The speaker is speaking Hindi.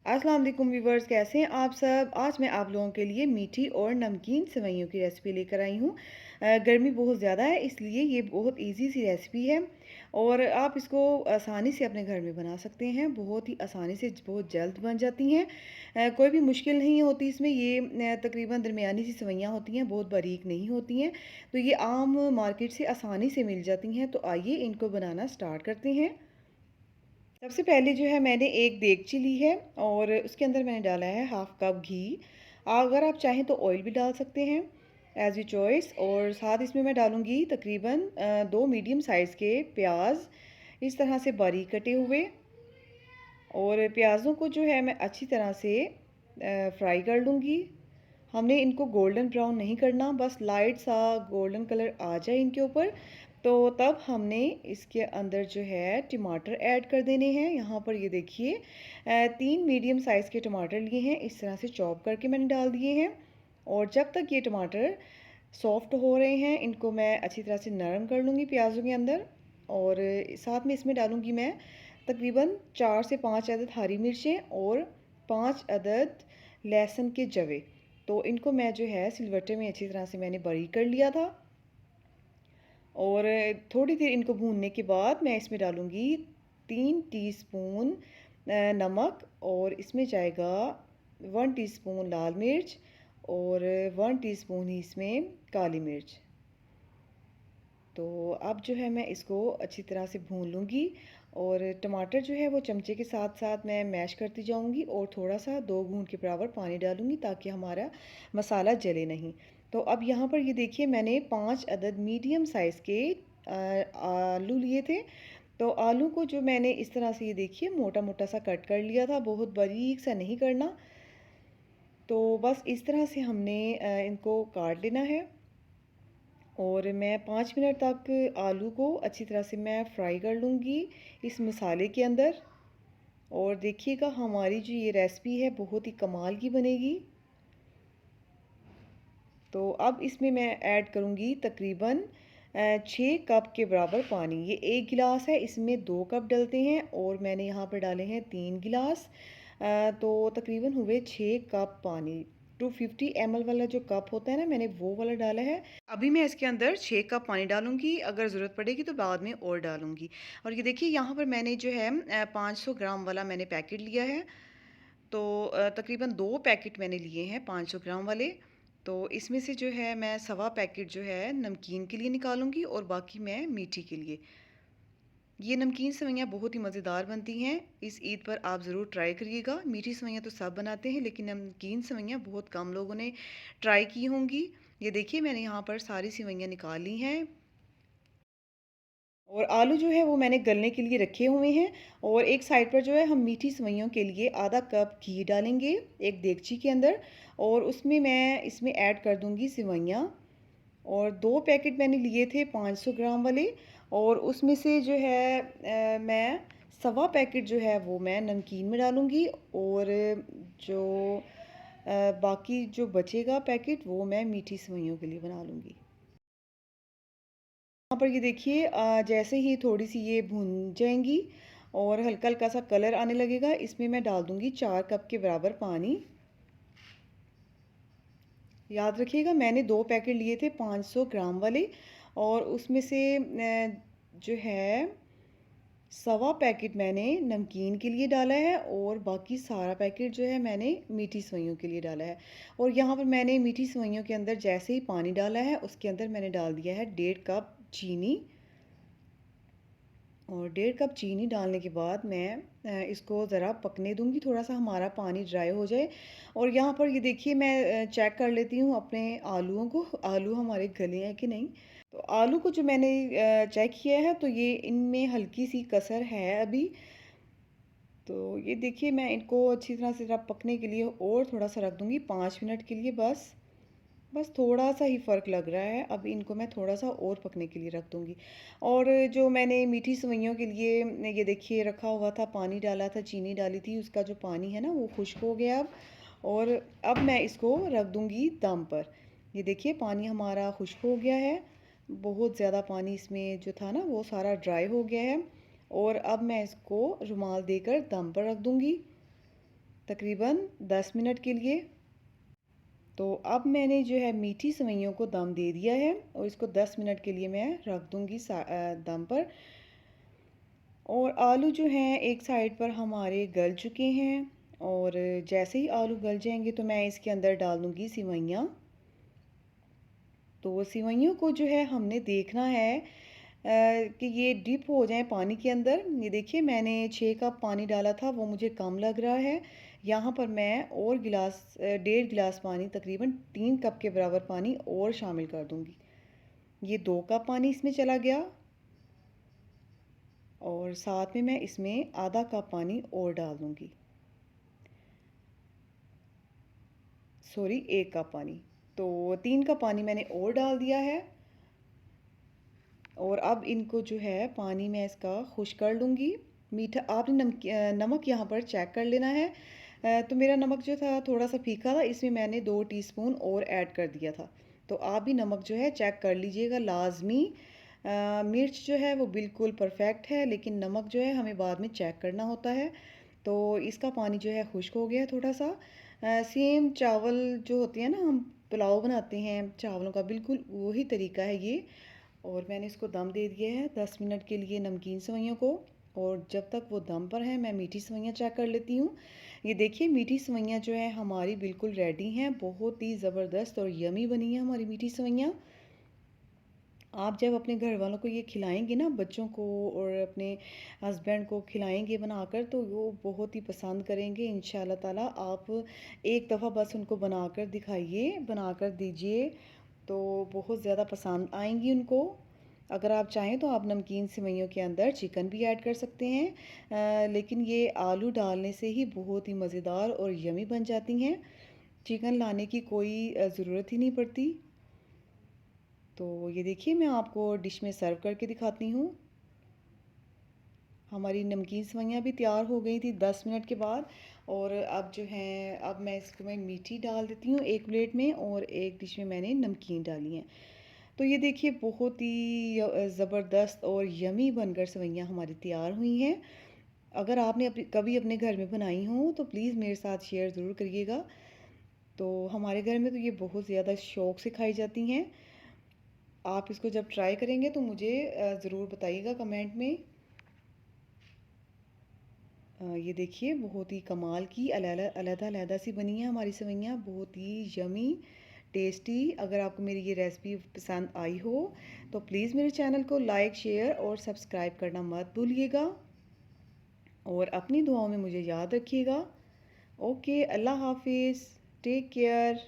अस्सलाम वालेकुम व्यूवर्स, कैसे हैं आप सब। आज मैं आप लोगों के लिए मीठी और नमकीन सेवइयों की रेसिपी लेकर आई हूँ। गर्मी बहुत ज़्यादा है, इसलिए ये बहुत इजी सी रेसिपी है और आप इसको आसानी से अपने घर में बना सकते हैं। बहुत ही आसानी से बहुत जल्द बन जाती हैं। कोई भी मुश्किल नहीं होती इसमें। ये तकरीबन दरमियानी सी सेवइयाँ होती हैं, बहुत बारीक नहीं होती हैं। तो ये आम मार्केट से आसानी से मिल जाती हैं। तो आइए इनको बनाना स्टार्ट करते हैं। सबसे पहले जो है मैंने एक देगची ली है और उसके अंदर मैंने डाला है हाफ कप घी। अगर आप चाहें तो ऑयल भी डाल सकते हैं, एज यू चॉइस। और साथ इसमें मैं डालूंगी तकरीबन 2 मीडियम साइज़ के प्याज, इस तरह से बारीक कटे हुए। और प्याज़ों को जो है मैं अच्छी तरह से फ्राई कर लूँगी। हमने इनको गोल्डन ब्राउन नहीं करना, बस लाइट सा गोल्डन कलर आ जाए इनके ऊपर। तो तब हमने इसके अंदर जो है टमाटर ऐड कर देने हैं। यहाँ पर ये देखिए 3 मीडियम साइज़ के टमाटर लिए हैं, इस तरह से चॉप करके मैंने डाल दिए हैं। और जब तक ये टमाटर सॉफ्ट हो रहे हैं, इनको मैं अच्छी तरह से नरम कर लूँगी प्याज़ों के अंदर। और साथ में इसमें डालूँगी मैं तकरीबन 4 से 5 अदद हरी मिर्चें और 5 अदद लहसुन के जवे। तो इनको मैं जो है सिलबट्टे में अच्छी तरह से मैंने बारीक कर लिया था। और थोड़ी देर इनको भूनने के बाद मैं इसमें डालूँगी 3 टीस्पून नमक। और इसमें जाएगा 1 टीस्पून लाल मिर्च और 1 टीस्पून ही इसमें काली मिर्च। तो अब जो है मैं इसको अच्छी तरह से भून लूँगी। और टमाटर जो है वो चमचे के साथ साथ मैं मैश करती जाऊँगी और थोड़ा सा 2 घूंट के बराबर पानी डालूँगी ताकि हमारा मसाला जले नहीं। तो अब यहाँ पर ये देखिए मैंने 5 अदद मीडियम साइज़ के आलू लिए थे। तो आलू को जो मैंने इस तरह से ये देखिए मोटा मोटा सा कट कर लिया था, बहुत बारीक सा नहीं करना। तो बस इस तरह से हमने इनको काट लेना है। और मैं 5 मिनट तक आलू को अच्छी तरह से मैं फ्राई कर लूँगी इस मसाले के अंदर। और देखिएगा हमारी जो ये रेसिपी है बहुत ही कमाल की बनेगी। तो अब इसमें मैं ऐड करूँगी तकरीबन 6 कप के बराबर पानी। ये 1 गिलास है, इसमें 2 कप डलते हैं और मैंने यहाँ पर डाले हैं 3 गिलास। तो तकरीबन हुए 6 कप पानी। 250 ml वाला जो कप होता है ना, मैंने वो वाला डाला है। अभी मैं इसके अंदर 6 कप पानी डालूंगी, अगर ज़रूरत पड़ेगी तो बाद में और डालूंगी। और ये देखिए यहाँ पर मैंने जो है 500 ग्राम वाला मैंने पैकेट लिया है। तो तकरीबन 2 पैकेट मैंने लिए हैं 500 ग्राम वाले। तो इसमें से जो है मैं सवा पैकेट जो है नमकीन के लिए निकालूंगी और बाकी मैं मीठी के लिए। ये नमकीन सेवइयाँ बहुत ही मज़ेदार बनती हैं। इस ईद पर आप ज़रूर ट्राई करिएगा। मीठी सेवइयाँ तो सब बनाते हैं, लेकिन नमकीन सेवइयाँ बहुत कम लोगों ने ट्राई की होंगी। ये देखिए मैंने यहाँ पर सारी सेवइयाँ निकाल ली हैं। और आलू जो है वो मैंने गलने के लिए रखे हुए हैं। और एक साइड पर जो है हम मीठी सेवइयों के लिए आधा कप घी डालेंगे एक देगची के अंदर। और उसमें मैं इसमें ऐड कर दूंगी सेवइयाँ। और 2 पैकेट मैंने लिए थे 500 ग्राम वाले। और उसमें से जो है मैं सवा पैकेट जो है वो मैं नमकीन में डालूंगी। और जो बाकी जो बचेगा पैकेट वो मैं मीठी सेवइयों के लिए बना लूँगी। यहाँ पर ये देखिए जैसे ही थोड़ी सी ये भून जाएंगी और हल्का हल्का सा कलर आने लगेगा, इसमें मैं डाल दूंगी 4 कप के बराबर पानी। याद रखिएगा मैंने 2 पैकेट लिए थे 500 ग्राम वाले। और उसमें से जो है सवा पैकेट मैंने नमकीन के लिए डाला है और बाकी सारा पैकेट जो है मैंने मीठी सेवइयों के लिए डाला है। और यहाँ पर मैंने मीठी सेवइयों के अंदर जैसे ही पानी डाला है उसके अंदर मैंने डाल दिया है 1.5 कप चीनी। और 1.5 कप चीनी डालने के बाद मैं इसको ज़रा पकने दूंगी, थोड़ा सा हमारा पानी ड्राई हो जाए। और यहाँ पर ये देखिए मैं चेक कर लेती हूँ अपने आलूओं को, आलू हमारे गले हैं कि नहीं। तो आलू को जो मैंने चेक किया है तो ये इनमें हल्की सी कसर है अभी। तो ये देखिए मैं इनको अच्छी तरह से ज़रा पकने के लिए और थोड़ा सा रख दूँगी 5 मिनट के लिए। बस बस थोड़ा सा ही फ़र्क लग रहा है, अब इनको मैं थोड़ा सा और पकने के लिए रख दूँगी। और जो मैंने मीठी सेवइयों के लिए ये देखिए रखा हुआ था, पानी डाला था, चीनी डाली थी, उसका जो पानी है ना वो खुश्क हो गया अब। और अब मैं इसको रख दूँगी दम पर। ये देखिए पानी हमारा खुश्क हो गया है, बहुत ज़्यादा पानी इसमें जो था ना वो सारा ड्राई हो गया है। और अब मैं इसको रुमाल देकर दम पर रख दूँगी तकरीबन 10 मिनट के लिए। तो अब मैंने जो है मीठी सेवइयों को दम दे दिया है और इसको 10 मिनट के लिए मैं रख दूँगी दम पर। और आलू जो हैं एक साइड पर हमारे गल चुके हैं और जैसे ही आलू गल जाएंगे तो मैं इसके अंदर डाल दूँगी सेवइयाँ। तो सेवइयों को जो है हमने देखना है कि ये डिप हो जाए पानी के अंदर। ये देखिए मैंने 6 कप पानी डाला था, वो मुझे कम लग रहा है। यहाँ पर मैं और गिलास 1.5 गिलास पानी, तकरीबन 3 कप के बराबर पानी और शामिल कर दूँगी। ये 2 कप पानी इसमें चला गया और साथ में मैं इसमें आधा कप पानी और डाल दूँगी। सॉरी, 1 कप पानी। तो 3 कप पानी मैंने और डाल दिया है और अब इनको जो है पानी मैं इसका खुश कर लूँगी। मीठा आपने नमक यहाँ पर चेक कर लेना है। तो मेरा नमक जो था थोड़ा सा फीका था, इसमें मैंने 2 टीस्पून और ऐड कर दिया था। तो आप भी नमक जो है चेक कर लीजिएगा लाजमी। मिर्च जो है वो बिल्कुल परफेक्ट है, लेकिन नमक जो है हमें बाद में चेक करना होता है। तो इसका पानी जो है खुश्क हो गया है थोड़ा सा। सेम चावल जो होते हैं ना, हम पुलाव बनाते हैं चावलों का, बिल्कुल वही तरीका है ये। और मैंने इसको दम दे दिया है 10 मिनट के लिए नमकीन सेवइयों को। और जब तक वो दम पर है मैं मीठी सेवइयाँ चेक कर लेती हूँ। ये देखिए मीठी सेवइयाँ जो है हमारी बिल्कुल रेडी हैं, बहुत ही ज़बरदस्त और यमी बनी है हमारी मीठी सेवइयाँ। आप जब अपने घर वालों को ये खिलाएंगे ना, बच्चों को और अपने हस्बैंड को खिलाएंगे बनाकर, तो वो बहुत ही पसंद करेंगे इंशाल्लाह ताला। आप एक दफ़ा बस उनको बनाकर दिखाइए, बनाकर दीजिए, तो बहुत ज़्यादा पसंद आएंगी उनको। अगर आप चाहें तो आप नमकीन सेवइयों के अंदर चिकन भी ऐड कर सकते हैं, लेकिन ये आलू डालने से ही बहुत ही मज़ेदार और यमी बन जाती हैं। चिकन लाने की कोई ज़रूरत ही नहीं पड़ती। तो ये देखिए मैं आपको डिश में सर्व करके दिखाती हूँ। हमारी नमकीन सेवइयाँ भी तैयार हो गई थी 10 मिनट के बाद। और अब जो है, अब मैं इसको मैं मीठी डाल देती हूँ एक प्लेट में और एक डिश में मैंने नमकीन डाली है। तो ये देखिए बहुत ही ज़बरदस्त और यमी बनकर सेवइयाँ हमारी तैयार हुई हैं। अगर आपने कभी अपने घर में बनाई हो तो प्लीज़ मेरे साथ शेयर ज़रूर करिएगा। तो हमारे घर में तो ये बहुत ज़्यादा शौक़ से खाई जाती हैं। आप इसको जब ट्राई करेंगे तो मुझे ज़रूर बताइएगा कमेंट में। ये देखिए बहुत ही कमाल की अलग-अलग सी बनी है हमारी सेवइयाँ, बहुत ही यमी टेस्टी। अगर आपको मेरी ये रेसिपी पसंद आई हो तो प्लीज़ मेरे चैनल को लाइक, शेयर और सब्सक्राइब करना मत भूलिएगा और अपनी दुआओं में मुझे याद रखिएगा। ओके, अल्लाह हाफिज़, टेक केयर।